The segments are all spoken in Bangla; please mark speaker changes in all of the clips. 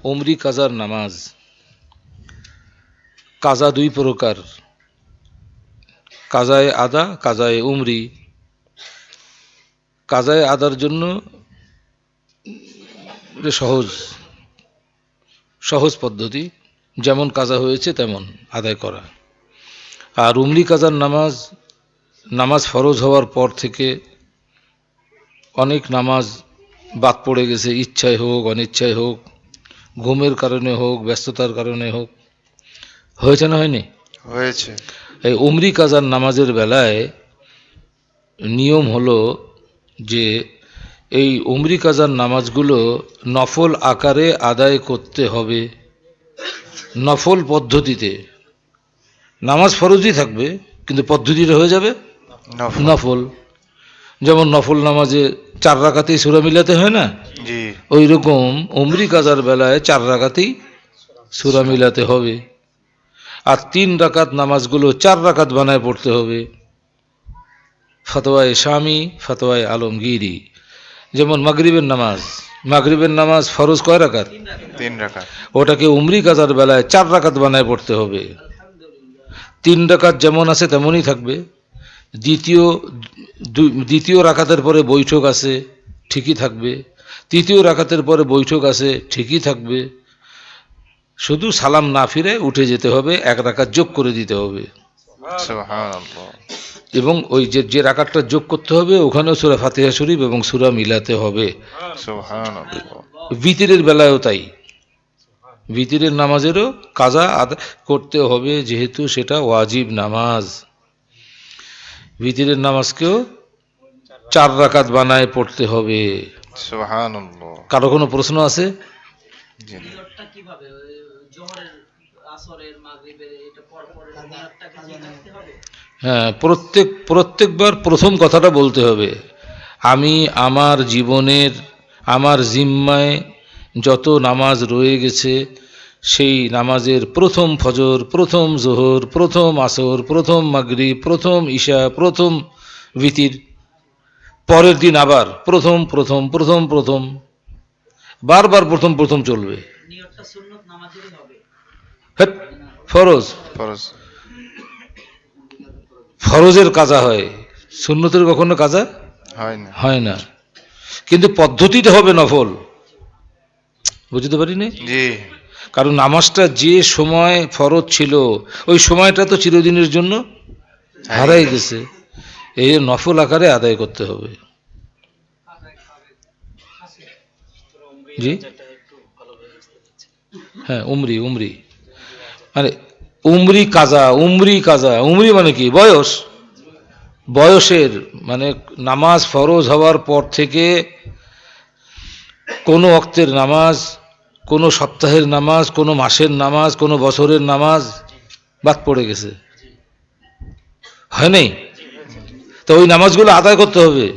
Speaker 1: উমরি কাজার নামাজ। কাজা দুই প্রকার, কাজায়ে আদা, কাজায়ে উমরি। কাজায়ে আদার জন্য সহজ সহজ পদ্ধতি, যেমন কাজা হয়েছে তেমন আদায় করা। আর উমরি কাজার নামাজ, নামাজ ফরজ হওয়ার পর থেকে অনেক নামাজ বাদ পড়ে গেছে, ইচ্ছায় হোক অনিচ্ছায় হোক, ঘুমের কারণে হোক ব্যস্ততার কারণে হোক, হয়েছে না হয়নি?
Speaker 2: হয়েছে।
Speaker 1: এই উমরি কাজার নামাজের বেলায় নিয়ম হলো যে এই উমরি কাজার নামাজগুলো নফল আকারে আদায় করতে হবে, নফল পদ্ধতিতে। নামাজ ফরজই থাকবে কিন্তু পদ্ধতিটা হয়ে যাবে নফল। যেমন নফল নামাজে 4 রাকাতেই সূরা মিলাতে হয় না,
Speaker 2: জি।
Speaker 1: ওই রকম উমরি কাজার বেলায় 4 রাকাতেই সূরা মিলাতে হবে। আর 3 রাকাত নামাজগুলো 4 রাকাত বানায় পড়তে হবে। ফতোয়ায়ে শামি, ফতোয়ায়ে আলমগীরি। যেমন মাগরিবের নামাজ, মাগরিবের নামাজ ফরজ কয় রাকাত?
Speaker 2: 3 রাকাত।
Speaker 1: ওটাকে উমরি কাজার বেলায় 4 রাকাত বানায় পড়তে হবে। 3 রাকাত যেমন আছে তেমনই থাকবে। দ্বিতীয় রাকাতের পরে বৈঠক আছে, ঠিকই থাকবে। তৃতীয় রাকাতের পরে বৈঠক আছে, ঠিকই থাকবে। শুধু সালাম না ফিরে উঠে যেতে হবে, 1 রাকাত যোগ করে দিতে হবে।
Speaker 2: সুবহানাল্লাহ।
Speaker 1: এবং ওই যে রাকাতটা যোগ করতে হবে ওখানেও সূরা ফাতিহা শরীফ এবং সূরা মিলাতে হবে।
Speaker 2: সুবহানাল্লাহ।
Speaker 1: বিতিরের বেলায়ও তাই, বিতিরের নামাজেরও কাজা আদায় করতে হবে, যেহেতু সেটা ওয়াজিব নামাজ। বিতিরের নামাজকেও 4 রাকাত বানায় পড়তে হবে।
Speaker 2: সুবহানাল্লাহ।
Speaker 1: কারো কোনো প্রশ্ন আছে?
Speaker 2: জি।
Speaker 1: হ্যাঁ, প্রত্যেকবার প্রথম কথাটা বলতে হবে, আমি আমার জীবনের, আমার জিম্মায় যত নামাজ রয়ে গেছে সেই নামাজের প্রথম ফজর, প্রথম জোহর, প্রথম আসর, প্রথম মাগরিব, প্রথম ঈশা, প্রথম বিতির, পরের দিন আবার প্রথম প্রথম প্রথম প্রথম, বারবার প্রথম প্রথম চলবে। হ্যাঁ, ফরজ
Speaker 2: ফরজ।
Speaker 1: ফরজের কাজা হয়, সুন্নতের কখনো কাজা হয় না। কিন্তু পদ্ধতিটা হবে নফল। বুঝতে পারিনি?
Speaker 2: জি।
Speaker 1: কারণ নামাজটা যে সময় ফরজ ছিল ওই সময়টা তো চিরদিনের জন্য হারাই গেছে, এই নফল আকারে আদায় করতে হবে। জি হ্যাঁ, উমরি মানে উমরি কাজা, উমরি মানে কি? বয়সের মানে নামাজ ফরজ হওয়ার পর থেকে কোনো ওয়াক্তের নামাজ, কোনো সপ্তাহের নামাজ, কোনো মাসের নামাজ, কোনো বছরের নামাজ বাদ পড়ে গেছে, হয় নাই? তো ওই নামাজগুলো আদায় করতে হবে,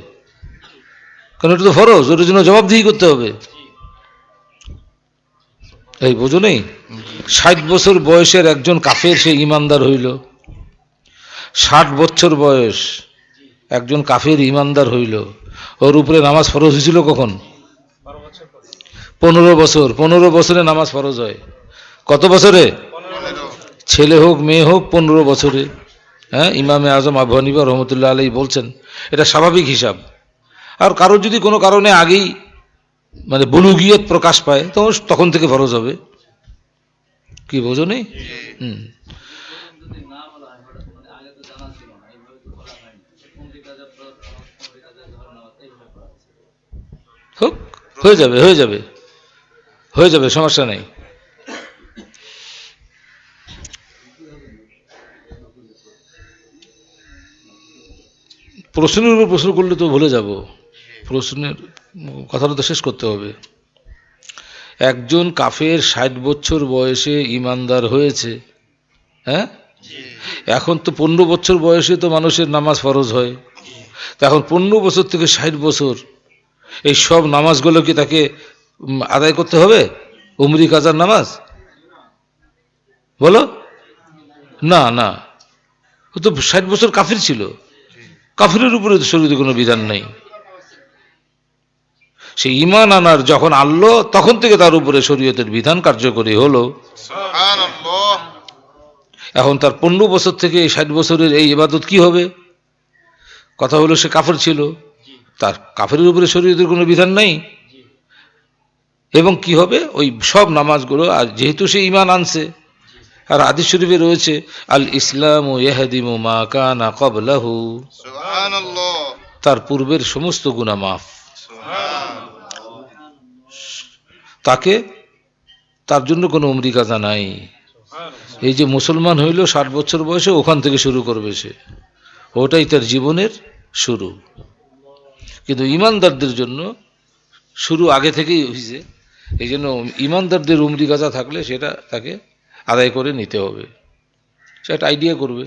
Speaker 1: কারণ এটা তো ফরজ, ওটার জন্য জবাবদিহি করতে হবে। এই বোঝো নেই? 60 বছর বয়সের একজন কাফের সে ইমানদার হইল, 60 বছর বয়স একজন কাফের ইমানদার হইল, ওর উপরে নামাজ ফরজ হয়েছিল কখন? 15 বছর। 15 বছরে নামাজ ফরজ হয়। কত বছরে? ছেলে হোক মেয়ে হোক 15 বছরে। হ্যাঁ, ইমামে আজম আবু হানিফা রহমতুল্লাহ আলাইহি বলছেন এটা স্বাভাবিক হিসাব। আর কারোর যদি কোনো কারণে আগেই মানে বুলুগিয়ত প্রকাশ পায় তখন থেকে ফরজ হবে। কি বোঝো নেই? হোক, হয়ে যাবে, সমস্যা নেই। প্রশ্নের উপর প্রশ্ন করলে তো ভুলে যাব, প্রশ্নের কথাটা তো শেষ করতে হবে। একজন কাফের 60 বছর বয়সে ইমানদার হয়েছে, হ্যাঁ, এখন তো 15 বছর বয়সে তো মানুষের নামাজ ফরজ হয়। তো এখন 15 বছর থেকে 60 বছর এই সব নামাজগুলো কি তাকে আদায় করতে হবে? উমরি কাজার নামাজ? বলো না, না, ও তো 60 বছর কাফির ছিল, কাফিরের উপরে তো শরীয়তে কোনো বিধান নেই। সেই ঈমান আনার যখন আনলো তখন থেকে তার উপরে শরীয়তের বিধান কার্যকরী হলো।
Speaker 2: সুবহানাল্লাহ।
Speaker 1: এখন তার 15 বছর থেকে 60 বছরের এই ইবাদত কি হবে? কথা হলো সে কাফের ছিল, তার কাফেরের উপরে শরীয়তের কোনো বিধান নাই, এবং কি হবে ওই সব নামাজগুলো। আর যেহেতু সে ঈমান আনছে, আর হাদিস শরীফে রয়েছে আল ইসলামু ইয়াহদিমু মা কানা ক্বাবলাহু,
Speaker 2: সুবহানাল্লাহ।
Speaker 1: তার পূর্বের সমস্ত গুনাহ মাফ।
Speaker 2: সুবহানাল্লাহ।
Speaker 1: তাকে, তার জন্য কোনো উমরি কাজা নাই। এই যে মুসলমান হইল 60 বছর বয়সে, ওখান থেকে শুরু করবে সে, ওটাই তার জীবনের শুরু। কিন্তু ইমানদারদের জন্য শুরু আগে থেকেই হয়েছে। এই জন্য ইমানদারদের উমরি কাজা থাকলে সেটা তাকে আদায় করে নিতে হবে। সে একটা আইডিয়া করবে,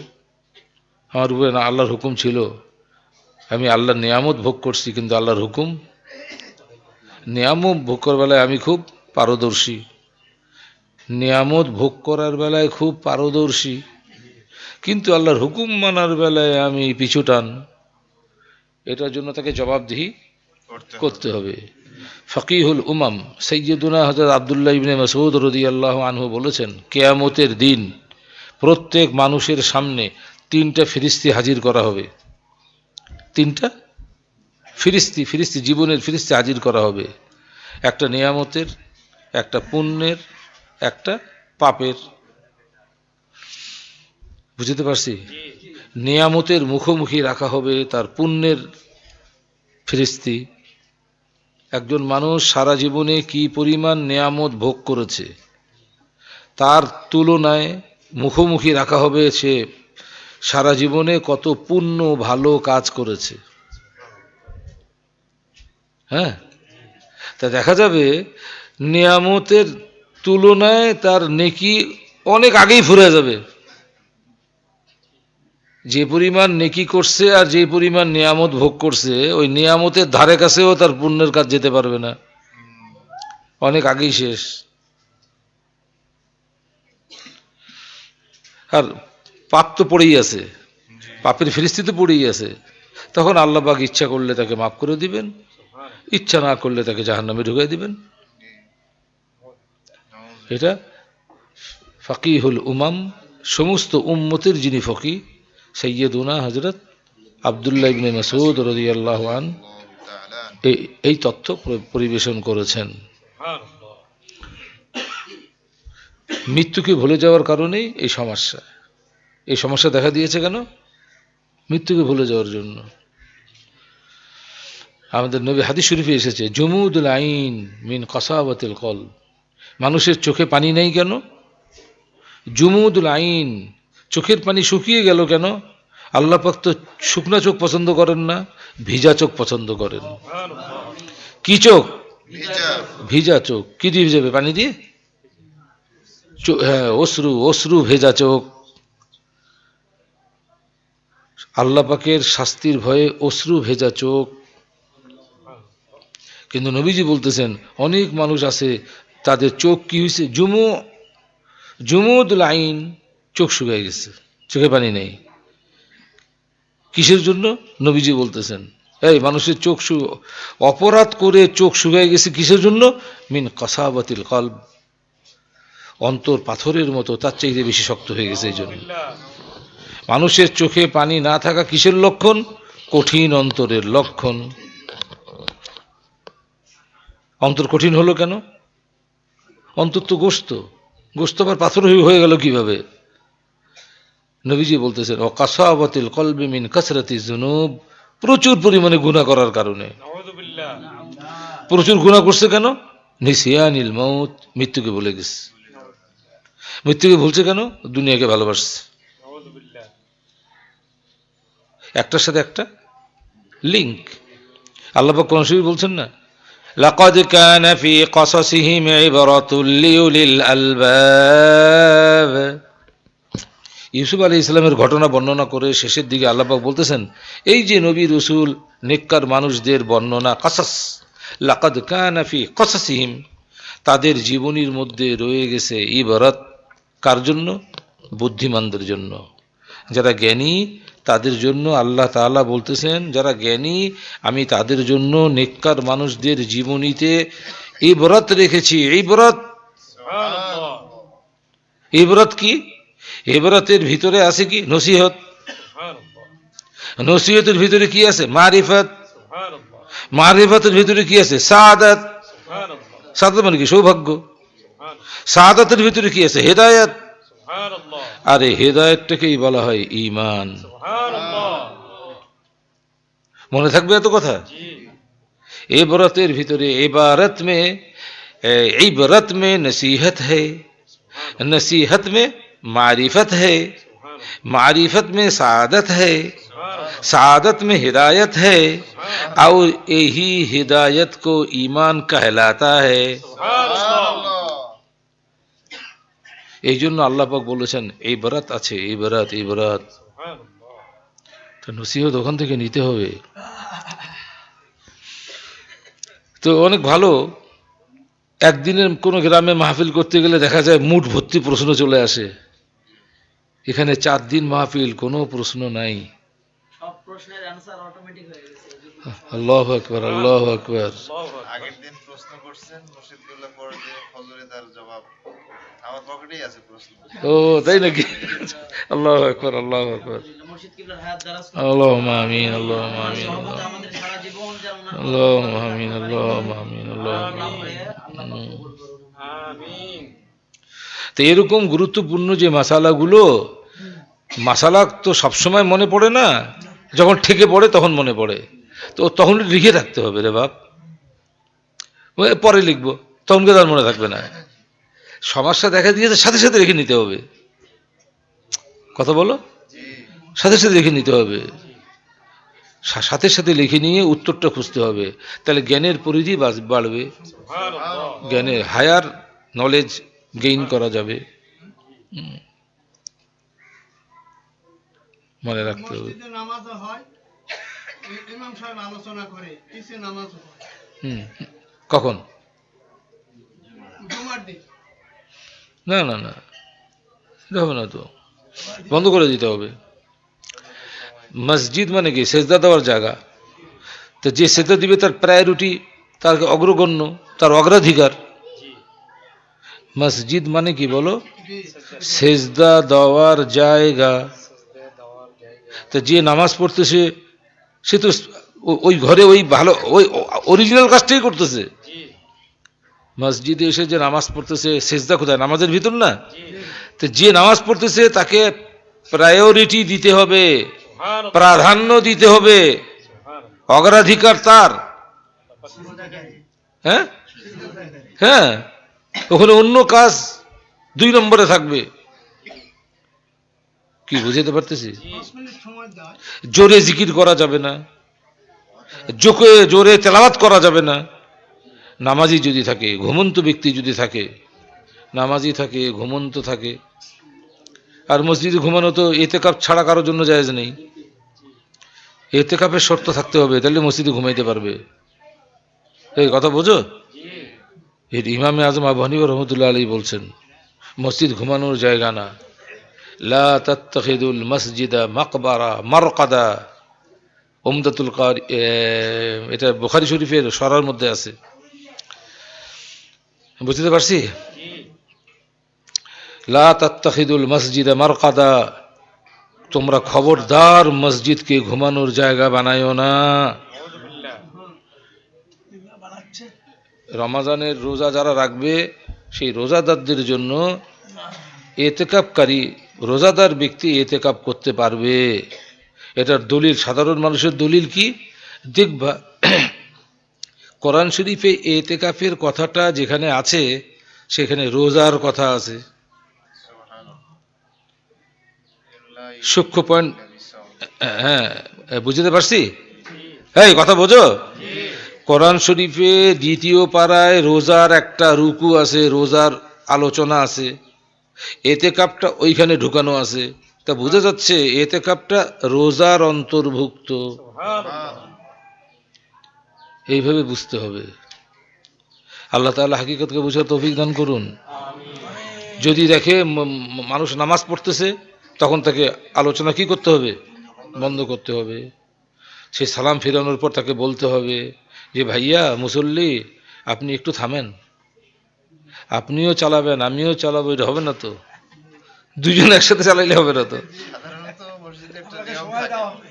Speaker 1: আমার উপরে না আল্লাহর হুকুম ছিল, আমি আল্লাহর নিয়ামত ভোগ করছি, কিন্তু আল্লাহর হুকুম, নিয়ামত ভোগ করার বেলায় আমি খুব পারদর্শী, নিয়ামত ভোগ করার বেলায় খুব পারদর্শী, কিন্তু আল্লাহর হুকুম মানার বেলায় আমি পিছুটান। এটার জন্য তাকে জবাবদিহি করতে হবে। ফকিহুল উমাম সৈয়দুনা হযরত আব্দুল্লাহ ইবনে মাসউদ রাদিয়াল্লাহু আনহু বলেছেন, কিয়ামতের দিন প্রত্যেক মানুষের সামনে 3টা ফেরেশতা হাজির করা হবে। 3টা ফেরেশতা, জীবনের ফেরেশতা হাজির করা হবে। একটা নিয়ামতের, একটা পুণ্যের, একটা পাপের। বুঝতে পারছি? নিয়ামতের মুখোমুখি রাখা হবে তার পুণ্যের ফেরেশতা। একজন মানুষ সারা জীবনে কি পরিমাণ নিয়ামত ভোগ করেছে, তার তুলনায় মুখোমুখি রাখা হবে সে সারা জীবনে কত পুণ্য ভালো কাজ করেছে। হ্যাঁ, তা দেখা যাবে নিয়ামতের তুলনায় তার নেকি অনেক আগেই ফুরে যাবে। যে পরিমাণ নেকি করছে আর যে পরিমাণ নিয়ামত ভোগ করছে, ওই নিয়ামতের ধারে কাছেও তার পুণ্যের কাজ যেতে পারবে না, অনেক আগেই শেষ। আর পাপ তো পড়েই আছে, পাপের ফেরেশতা তো পড়েই আছে। তখন আল্লাহ পাক ইচ্ছা করলে তাকে মাফ করে দিবেন, ইচ্ছা না করলে তাকে জাহান্নামে ঢুকিয়ে দিবেন। এটা ফকিহুল উমাম, সমস্ত উম্মতের যিনি ফকি, সৈয়দুনা হযরত আব্দুল্লাহ ইবনে মাসউদ রাদিয়াল্লাহু আনহু এই তথ্য পরিবেশন করেছেন। মৃত্যুকে ভুলে যাওয়ার কারণেই এই সমস্যা দেখা দিয়েছে। কেন? মৃত্যুকে ভুলে যাওয়ার জন্য। আমাদের নবী হাদিস শরীফে এসেছে, জুমুদুল আইন মিন কাসাওয়াতিল কলব, মানুষের চোখে পানি নেই কেন? জুমুদুল আইন, চোখের পানি শুকিয়ে গেল কেন? আল্লাহ পাক তো শুকনা চোখ পছন্দ করেন না, ভিজা চোখ পছন্দ করেন। কি চোখ? ভিজা চোখ। কি দিয়ে ভিজাবে? পানি দিয়ে? হ্যাঁ, অশ্রু ভেজা চোখ। আল্লাহ পাকের শাস্তির ভয়ে অশ্রু ভেজা চোখ। কিন্তু নবীজি বলতেছেন, অনেক মানুষ আছে তাদের চোখ কি হয়েছে? জুমুদুল আইন, চোখ শুকিয়ে গেছে, চোখে পানি নেই। কিসের জন্য? নবীজি বলতেছেন, এই মানুষের চোখ অপরাধ করে চোখ শুকিয়ে গেছে কিসের জন্য? মিন কাসাওয়াতিল কলব, অন্তর পাথরের মতো, তার চাইতে বেশি শক্ত হয়ে গেছে। এই জন্য মানুষের চোখে পানি না থাকা কিসের লক্ষণ? কঠিন অন্তরের লক্ষণ। অন্তর কঠিন হলো কেন? অন্তর তো গোশত আবার পাথর হয়ে গেল কিভাবে? নবীজি বলতেছেন, ও কাসাওয়াতিল কলবি মিন কাসরাতি যুনুব, প্রচুর পরিমাণে গুনাহ করার কারণে। প্রচুর গুনাহ করছে কেন? নিসিয়ানিল মউত, মৃত্যুকে ভুলে গেছে। মৃত্যুকে ভুলছে কেন? দুনিয়াকে ভালোবাসছে। একটার সাথে একটা লিংক। আল্লাহ পাক কোরআন শরীফে বলছেন না, লাকাদ কানা ফি কাসাসিহিম ইবরাতুল লিউলিল আলবাব। ইউসুফ আলাইহিস সালামের ঘটনা বর্ণনা করে শেষের দিকে আল্লাহ পাক বলতেছেন, এই যে নবী রাসূল নেককার মানুষদের বর্ণনা, কাসাস, লাকাদ কানা ফি কাসাসিহিম, তাদের জীবনীর মধ্যে রয়ে গেছে ইবরাত। কার জন্য? বুদ্ধিমানদের জন্য। যারা জ্ঞানী তাদের জন্য আল্লাহ তাআলা বলতেছেন, যারা জ্ঞানী আমি তাদের জন্য নেককার মানুষদের জীবনীতে ইবরত রেখেছি। ইবরত, ইবরত কি? ইবরতের ভিতরে আছে কি? নসিহত। নসিহতের ভিতরে কি আছে? মারিফত। মারিফতের ভিতরে কি আছে? সাআদাত। সাআদাত মানে কি? সৌভাগ্য। সাআদাতের ভিতরে কি আছে? হেদায়েত। আর এই হেদায়েতটাকেই বলা হয় ঈমান। মনে থাকবে এত কথা? ইবরতের ভিতরে इबरत में नसीहत है, नसीहत में मारिफत है, मारिफत में सादत है, सादत में हिदायत है, और यही हिदायत को ईमान कहलाता है। এই জন্য আল্লাহ পাক বলেছেন ইবরত আছে, ইবরত, ইবরত। তো নসিহত ওখান থেকে নিতে হবে। তো অনেক ভালো, একদিনের কোনো গ্রামে মাহফিল করতে গেলে দেখা যায় মুঠ ভর্তি প্রশ্ন চলে আসে। এখানে 4 দিন মাহফিল, কোনো প্রশ্ন নাই।
Speaker 3: সব প্রশ্নের অ্যানসার অটোমেটিক হয়ে গেছে।
Speaker 1: আল্লাহু আকবার, আল্লাহু আকবার।
Speaker 4: আগের দিন প্রশ্ন করছেন মুর্শিদুল্লাহ, পরে যে ফজরে তার জবাব আমার পকেটেই আছে প্রশ্ন।
Speaker 1: ও তাই নাকি? আল্লাহু আকবার, আল্লাহু আকবার।
Speaker 3: মুর্শিদ কিবলার হায়াত দ্বারা
Speaker 1: আল্লাহুম্মা আমিন, আল্লাহুম্মা আমিন,
Speaker 3: সহবতে আমাদের সারা জীবন যেন ওনার
Speaker 1: আল্লাহুম্মা আমিন, আল্লাহুম্মা আমিন, আল্লাহুম্মা
Speaker 3: লাভ
Speaker 1: আমিন।
Speaker 3: হয়ে আল্লাহ পাক কবুল করুন। আমিন।
Speaker 1: তো এরকম গুরুত্বপূর্ণ যে মাসালাগুলো, মাসালা তো সবসময় মনে পড়ে না, যখন ঠেকে পড়ে তখন মনে পড়ে। তো তখন লিখে রাখতে হবে রে বাপ, পরে লিখবো, তখন কে তার মনে থাকবে না। সমস্যা দেখা দিয়েছে সাথে সাথে রেখে নিতে হবে। কথা বলো, সাথে সাথে রেখে নিতে হবে, সাথে সাথে লিখে নিয়ে উত্তরটা খুঁজতে হবে। তাহলে জ্ঞানের পরিধি বাড়বে, জ্ঞানের হায়ার নলেজ গেইন করা যাবে। মনে রাখতে হবে।
Speaker 5: মসজিদে নামাজও হয়, ইমাম সাহেব আলোচনা করে, পিছে নামাজও হয়।
Speaker 1: কখন?
Speaker 5: জুমার দিন।
Speaker 1: না না না, এটা হবে না, তো বন্ধ করে দিতে হবে। মসজিদ মানে কি? সেজদা দেওয়ার জায়গা। তো যে সেজদা দিবে তার প্রায়োরিটি, তার অগ্রগণ্য, তার অগ্রাধিকার। মসজিদ মানে কি বলো? সেজদা দেওয়ার জায়গা। তো যে নামাজ পড়তেছে সে তো ওই ঘরে ওই ভালো ওই অরিজিনাল কাজটাই করতেছে। মসজিদে এসে যে নামাজ পড়তেছে, সেজদা কোথায়? নামাজের ভিতর না? তো যে নামাজ পড়তেছে তাকে প্রায়োরিটি দিতে হবে, প্রাধান্য দিতে হবে, অগ্রাধিকার তার। হ্যাঁ হ্যাঁ, ওখানে অন্য কাজ 2 নম্বরে থাকবে। কি বুঝাতে পারতেছি?
Speaker 5: 10 মিনিট সময় দেয়।
Speaker 1: জোরে জিকির করা যাবে না, জোরে তেলাওয়াত করা যাবে না। নামাজি যদি থাকে, ঘুমন্ত ব্যক্তি যদি থাকে, নামাজি থাকে, ঘুমন্ত থাকে। আর মসজিদে ঘুমানো তো ইতিকাফ ছাড়া কারোর জন্য জায়েজ নেই। ইতিকাফের শর্ত থাকতে হবে, তাহলে মসজিদে ঘুমাইতে পারবে। এই কথা বোঝো? এর ইমামে আজম আবু হানিফা রহমতুল্লাহ আলাইহি বলছেন মসজিদ ঘুমানোর জায়গা না। লা তাত্তাখিদুল মসজিদা মাকবারা মারকাদা। উমদাতুল কারি, এটা বুখারী শরীফের সরার মধ্যে আছে। বুঝতে পারছি? লা তাত্তাখিদুল মসজিদা মারকাদা, তোমরা খবরদার মসজিদকে ঘুমানোর জায়গা বানায়ো না। রমাজানের রোজা যারা রাখবে, সেই রোজাদারদের জন্য এতেকাফকারী রোজাদার ব্যক্তি এতেকাফ করতে পারবে। এটার দলিল, সাধারণ মানুষের দলিল কি দেখবা, কোরআন শরীফে এতেকাফের কথাটা যেখানে আছে সেখানে রোজার কথা আছে। সূক্ষ্ম পয়েন্ট, হ্যাঁ বুঝতে পারছি? এই কথা বোঝো? কোরআন শরীফে 2য় পারায় রোজার একটা রুকু আছে, রোজার আলোচনা আছে, এতেকাফটা ওইখানে ঢুকানো আছে। তা বোঝা যাচ্ছে এতেকাফটা রোজার অন্তর্ভুক্ত। এইভাবে বুঝতে হবে। আল্লাহ তাআলা হাকিকতকে বোঝার তৌফিক দান করুন। যদি দেখে মানুষ নামাজ পড়তেছে তখন তাকে আলোচনা কি করতে হবে? বন্ধ করতে হবে। সেই সালাম ফিরানোর পর তাকে বলতে হবে যে ভাইয়া মুসল্লি, আপনি একটু থামেন, আপনিও চালাবেন আমিও চালাবো, এটা হবে না তো, দুজন একসাথে চালাইলে হবে না তো।
Speaker 4: সাধারণত মসজিদে একটা
Speaker 5: আপনাকে
Speaker 4: নিয়ম
Speaker 5: সময়
Speaker 4: থাকে।
Speaker 5: দেওয়া হবে।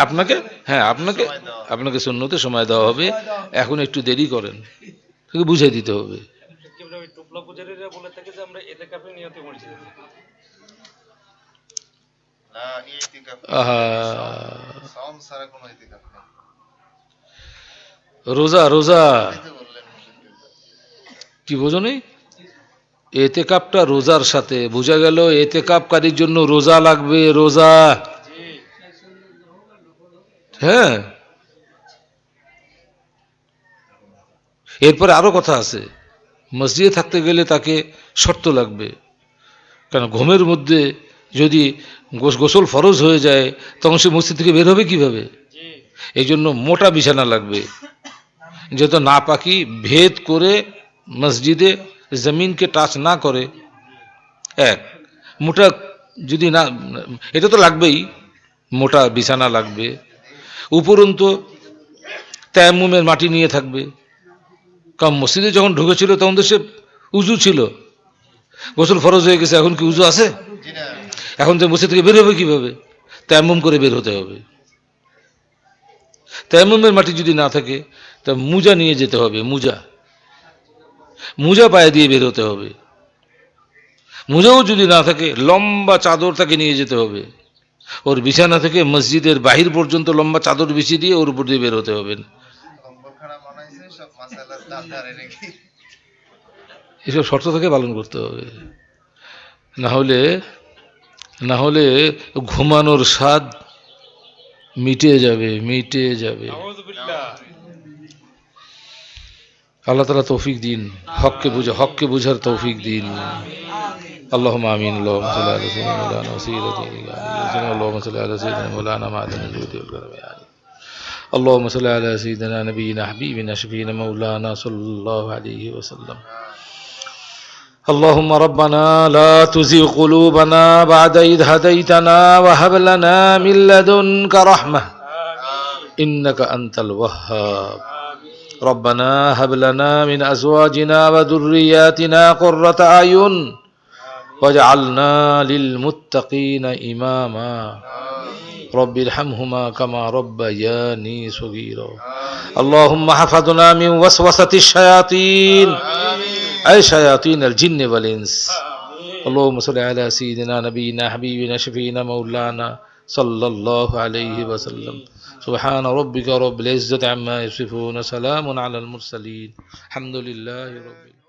Speaker 1: আপনাকে, হ্যাঁ আপনাকে
Speaker 4: সময় দেওয়া হবে।
Speaker 1: আপনাকে সুন্নতে সময় দেওয়া হবে, এখন একটু দেরি করেন, তাকে বুঝিয়ে দিতে হবে।
Speaker 6: কিবলা ওই টুপলা পূজারীরা বলে থাকে যে আমরা ইতিকাফের নিয়তে মসজিদে যাই।
Speaker 4: না, ইতিকাফ
Speaker 1: আহা,
Speaker 4: সাওম ছাড়া কোনো ইতিকাফ নেই।
Speaker 1: রোজা রোজা
Speaker 4: এই তো বললেন মুর্শিদ কিবলা।
Speaker 1: কি বোঝো নেই? এতেকাপটা রোজার সাথে, বোঝা গেল এতেকাপকারীর জন্য রোজা লাগবে, রোজা। হ্যাঁ, এরপরে আরো কথা আছে, মসজিদে থাকতে গেলে তাকে শর্ত লাগবে, কারণ ঘুমের মধ্যে যদি গোসল ফরজ হয়ে যায় তখন সে মসজিদ থেকে বের হবে কিভাবে? এই জন্য মোটা বিছানা লাগবে, যেহেতু না পাকি ভেদ করে মসজিদে জমিনকে টাচ না করে। এক, মোটা যদি না, এটা তো লাগবেই, মোটা বিছানা লাগবে। উপরন্তু তায়াম্মুমের মাটি নিয়ে থাকবে, কারণ মসজিদে যখন ঢুকেছিল তখন তো সে উজু ছিল, গোসল ফরজ হয়ে গেছে, এখন কি উজু আছে?
Speaker 4: জি না,
Speaker 1: এখন তো মসজিদ থেকে বের হবে কিভাবে? তায়াম্মুম করে বের হতে হবে। তায়াম্মুমের মাটি যদি না থাকে তা মুজা নিয়ে যেতে হবে, মুজা পায়ে দিয়ে বের হতে হবে। মুজাও যদি না থাকে লম্বা চাদর তাকে নিয়ে যেতে হবে, ওর বিছানা থেকে মসজিদের বাহির পর্যন্ত লম্বা চাদর বিছিয়ে দিয়ে ওর উপর দিয়ে বের হতে হবে।
Speaker 4: কম্বলখানা বানাইছে সব মাসালার দাঁত ধারে রেখে।
Speaker 1: এসব শর্ত থেকে পালন করতে হবে, না হলে ঘুমানোর স্বাদ মিটে যাবে। আল্লাহ তাআলা তৌফিক দিন, হককে বুঝার তৌফিক দিন। اللهم آمين. اللهم صل على سيدنا مولانا وسيدنا اللهم صل على سيدنا مولانا معدن الجود والكرم يا علي. اللهم صل على سيدنا نبينا حبيبنا شفينا مولانا صلى الله عليه وسلم. اللهم ربنا لا تزغ قلوبنا بعد إذ هديتنا وهب لنا من لدنك رحمة إنك أنت الوهاب. ربنا هب لنا من أزواجنا وذرياتنا قرة أعين واجعلنا للمتقين إماما. رب ارحمهما كما ربياني صغيرا. اللهم حفظنا من وسوسة الشياطين أي شياطين الجن والإنس. اللهم صل على سيدنا نبينا حبيبنا شفينا مولانا صلى الله عليه وسلم. سبحان ربك رب العزة عما يصفون، سلام على المرسلين، الحمد لله رب العالمين.